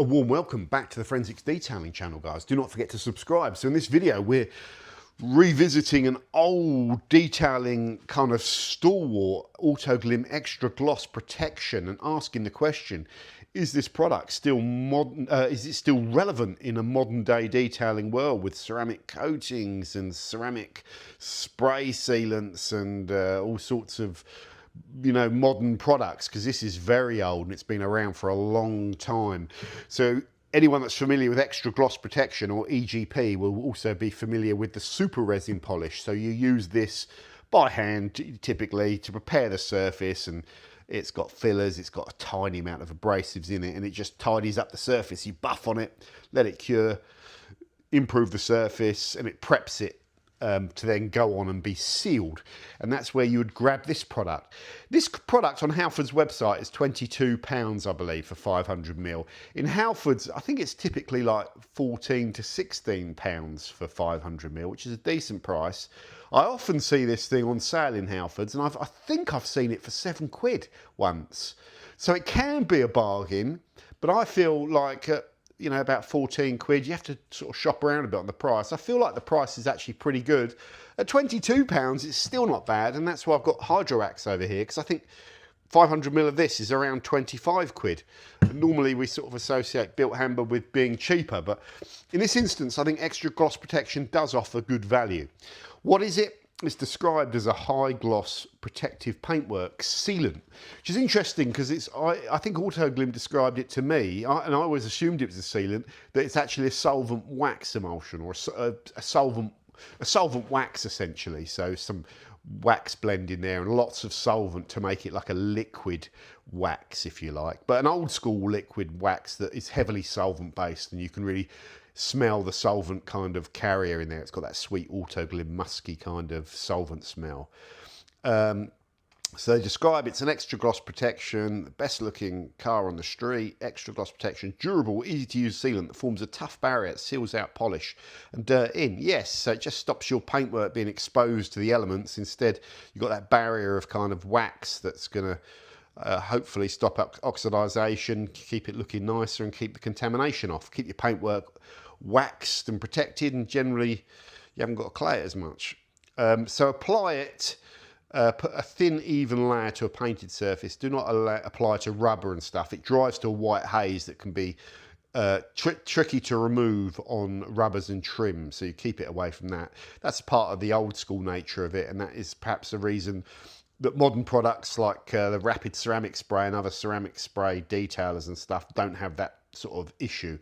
A warm welcome back to the Forensics Detailing channel, guys. Do not forget to subscribe. So in this video, we're revisiting an old detailing kind of stalwart Autoglym extra gloss protection and asking the question, is this product still modern? Is it still relevant in a modern day detailing world with ceramic coatings and ceramic spray sealants and all sorts of modern products, because this is very old and it's been around for a long time. So anyone that's familiar with extra gloss protection, or EGP, will also be familiar with the super resin polish. So you use this by hand typically to prepare the surface, and it's got fillers, it's got a tiny amount of abrasives in it, and it just tidies up the surface. You buff on it, let it cure, improve the surface, and it preps it to then go on and be sealed. And that's where you would grab this product. This product on Halford's website is £22, I believe, for 500ml. In Halford's, I think it's typically like £14 to £16 for 500ml, which is a decent price. I often see this thing on sale in Halford's, and I think I've seen it for £7 once. So it can be a bargain, but I feel like about £14, you have to sort of shop around a bit on the price. I feel like the price is actually pretty good. At £22, it's still not bad, and that's why I've got Hydroax over here, because I think 500ml of this is around £25. And normally we sort of associate built amber with being cheaper, but in this instance, I think extra gloss protection does offer good value. What is it? It's described as a high gloss protective paintwork sealant, which is interesting because I think Autoglym described it to me, and I always assumed it was a sealant, that it's actually a solvent wax emulsion, or a solvent wax essentially. So some wax blend in there and lots of solvent to make it like a liquid wax, if you like, but an old school liquid wax that is heavily solvent based, and you can really smell the solvent kind of carrier in there. It's got that sweet Autoglym musky kind of solvent smell. So they describe it's an extra gloss protection, the best looking car on the street, extra gloss protection, durable, easy to use sealant that forms a tough barrier that seals out polish and dirt in. Yes, so it just stops your paintwork being exposed to the elements. Instead, you've got that barrier of kind of wax that's going to hopefully stop oxidization, keep it looking nicer, and keep the contamination off. Keep your paintwork waxed and protected, and generally you haven't got to clay it as much. So apply it, put a thin even layer to a painted surface. Do not apply to rubber and stuff. It dries to a white haze that can be tricky to remove on rubbers and trim, so you keep it away from that. That's part of the old school nature of it, and that is perhaps the reason that modern products like the rapid ceramic spray and other ceramic spray detailers and stuff don't have that sort of issue.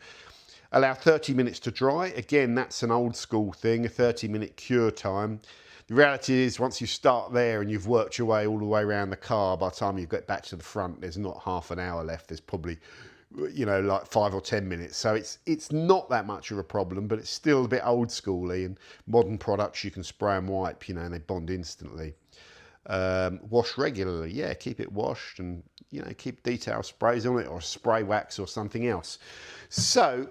Allow 30 minutes to dry. Again, that's an old school thing, a 30-minute cure time. The reality is, once you start there and you've worked your way all the way around the car, by the time you get back to the front, there's not half an hour left. There's probably, like 5 or 10 minutes. So it's not that much of a problem, but it's still a bit old schooly. And modern products, you can spray and wipe, and they bond instantly. Wash regularly, yeah, keep it washed, and keep detail sprays on it, or spray wax or something else. So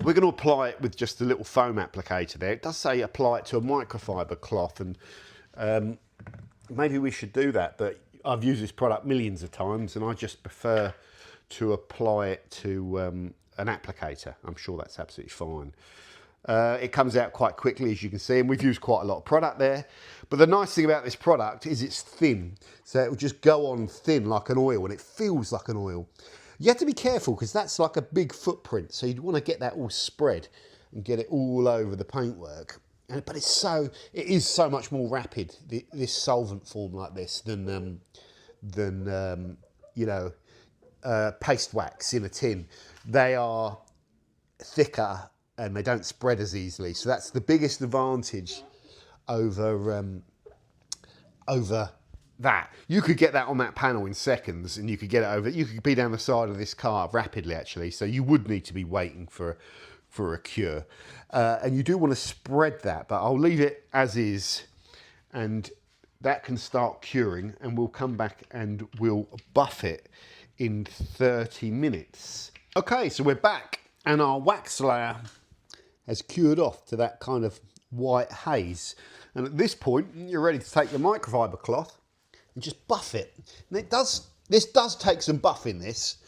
we're going to apply it with just a little foam applicator there. It does say apply it to a microfiber cloth, and maybe we should do that, but I've used this product millions of times and I just prefer to apply it to an applicator. I'm sure that's absolutely fine. It comes out quite quickly, as you can see, and we've used quite a lot of product there. But the nice thing about this product is it's thin, so it will just go on thin like an oil, and it feels like an oil. You have to be careful because that's like a big footprint, so you'd want to get that all spread and get it all over the paintwork. But it is so much more rapid, this solvent form like this, than paste wax in a tin. They are thicker and they don't spread as easily, so that's the biggest advantage over that. You could get that on that panel in seconds, and you could get it over. You could be down the side of this car rapidly, actually. So you would need to be waiting for a cure, and you do want to spread that. But I'll leave it as is, and that can start curing. And we'll come back and we'll buff it in 30 minutes. Okay, so we're back, and our wax layer has cured off to that kind of white haze. And at this point, you're ready to take the microfiber cloth and just buff it. And this does take some buffing, this.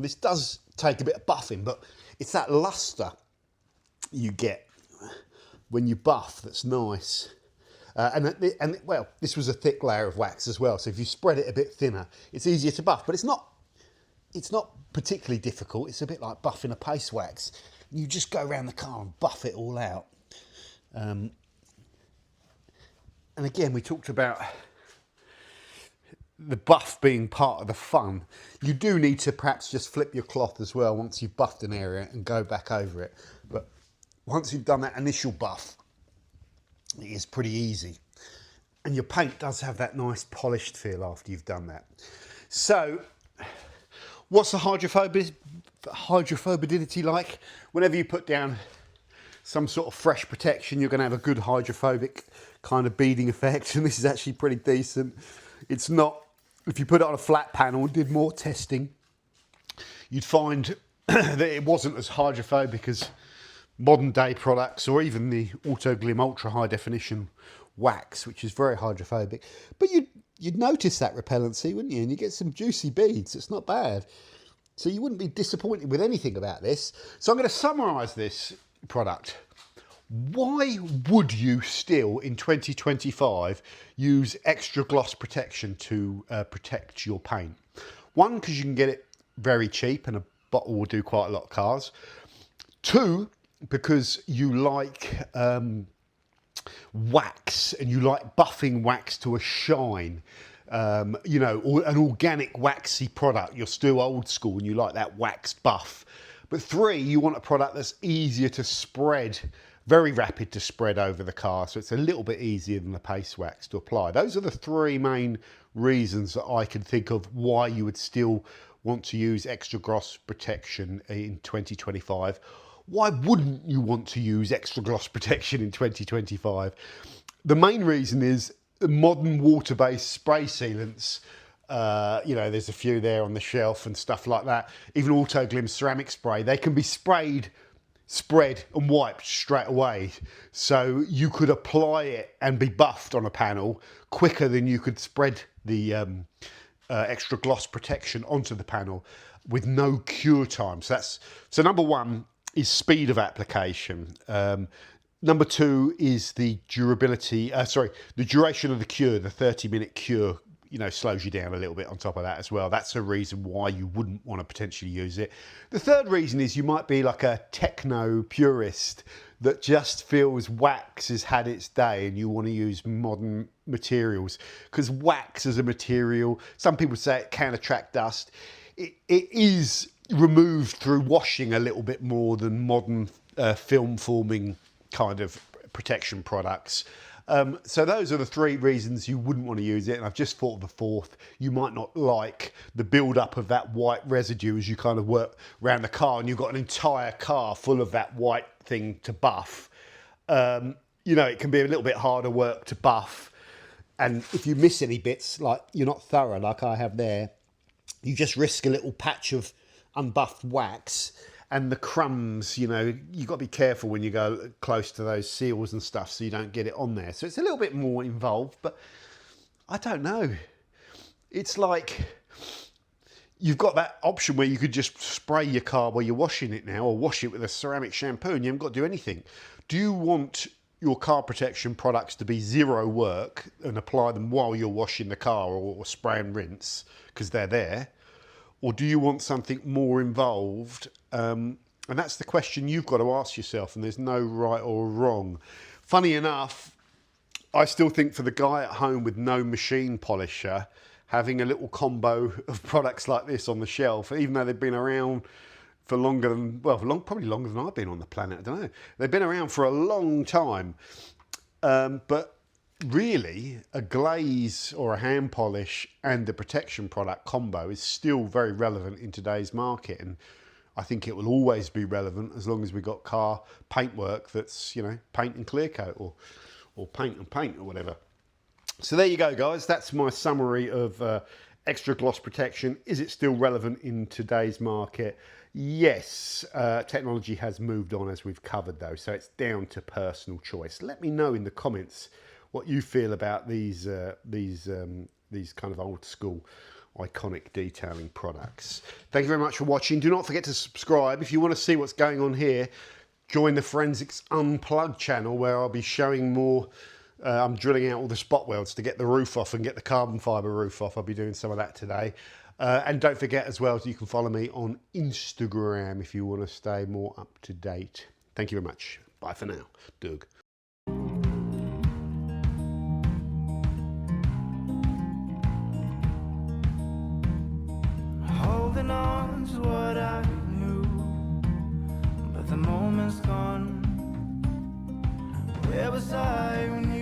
This does take a bit of buffing, but it's that luster you get when you buff that's nice. Well, this was a thick layer of wax as well, so if you spread it a bit thinner, it's easier to buff, but it's not particularly difficult. It's a bit like buffing a paste wax. You just go around the car and buff it all out. And again, we talked about the buff being part of the fun. You do need to perhaps just flip your cloth as well once you've buffed an area and go back over it. But once you've done that initial buff, it is pretty easy. And your paint does have that nice polished feel after you've done that. So, what's the hydrophobicity like? Whenever you put down some sort of fresh protection, you're going to have a good hydrophobic kind of beading effect. And this is actually pretty decent. It's not, if you put it on a flat panel and did more testing, you'd find that it wasn't as hydrophobic as modern day products, or even the Autoglym ultra high definition wax, which is very hydrophobic. But you'd notice that repellency, wouldn't you? And you get some juicy beads. It's not bad. So you wouldn't be disappointed with anything about this. So I'm going to summarise this product. Why would you still in 2025 use extra gloss protection to protect your paint? One, because you can get it very cheap and a bottle will do quite a lot of cars. Two, because you like wax and you like buffing wax to a shine. You know, or an organic waxy product. You're still old school and you like that wax buff. But three, you want a product that's easier to spread, very rapid to spread over the car, so it's a little bit easier than the paste wax to apply. Those are the three main reasons that I can think of why you would still want to use extra gloss protection in 2025. Why wouldn't you want to use extra gloss protection in 2025? The main reason is modern water-based spray sealants. You know, there's a few there on the shelf and stuff like that. Even Autoglym ceramic spray, they can be sprayed, spread and wiped straight away. So you could apply it and be buffed on a panel quicker than you could spread the extra gloss protection onto the panel with no cure time. So number one is speed of application. Number two is the durability, the duration of the cure, the 30-minute cure, you know, slows you down a little bit on top of that as well. That's a reason why you wouldn't want to potentially use it. The third reason is you might be like a techno purist that just feels wax has had its day and you want to use modern materials. Because wax as a material, some people say it can attract dust. It is removed through washing a little bit more than modern film forming kind of protection products. So those are the three reasons you wouldn't want to use it. And I've just thought of the fourth. You might not like the build-up of that white residue as you kind of work around the car and you've got an entire car full of that white thing to buff. You know, it can be a little bit harder work to buff. And if you miss any bits, like you're not thorough like I have there, you just risk a little patch of unbuffed wax. And the crumbs, you know, you've got to be careful when you go close to those seals and stuff so you don't get it on there. So it's a little bit more involved, but I don't know. It's like you've got that option where you could just spray your car while you're washing it now, or wash it with a ceramic shampoo and you haven't got to do anything. Do you want your car protection products to be zero work and apply them while you're washing the car or spray and rinse because they're there? Or do you want something more involved? And that's the question you've got to ask yourself, and there's no right or wrong. Funny enough, I still think for the guy at home with no machine polisher, having a little combo of products like this on the shelf, even though they've been around for longer than, well, probably longer than I've been on the planet, I don't know. They've been around for a long time. But really, a glaze or a hand polish and a protection product combo is still very relevant in today's market, and I think it will always be relevant as long as we've got car paintwork that's, you know, paint and clear coat or paint and paint or whatever. So there you go, guys. That's my summary of extra gloss protection. Is it still relevant in today's market? Yes, technology has moved on, as we've covered, though, so it's down to personal choice. Let me know in the comments what you feel about these kind of old school iconic detailing products. Thank you very much for watching. Do not forget to subscribe. If you want to see what's going on here, join the Forensics Unplugged channel, where I'll be showing more. I'm drilling out all the spot welds to get the roof off and get the carbon fibre roof off. I'll be doing some of that today. And don't forget as well, you can follow me on Instagram if you want to stay more up to date. Thank you very much. Bye for now. Doug. Holding on to what I knew, but the moment's gone. Where was I when you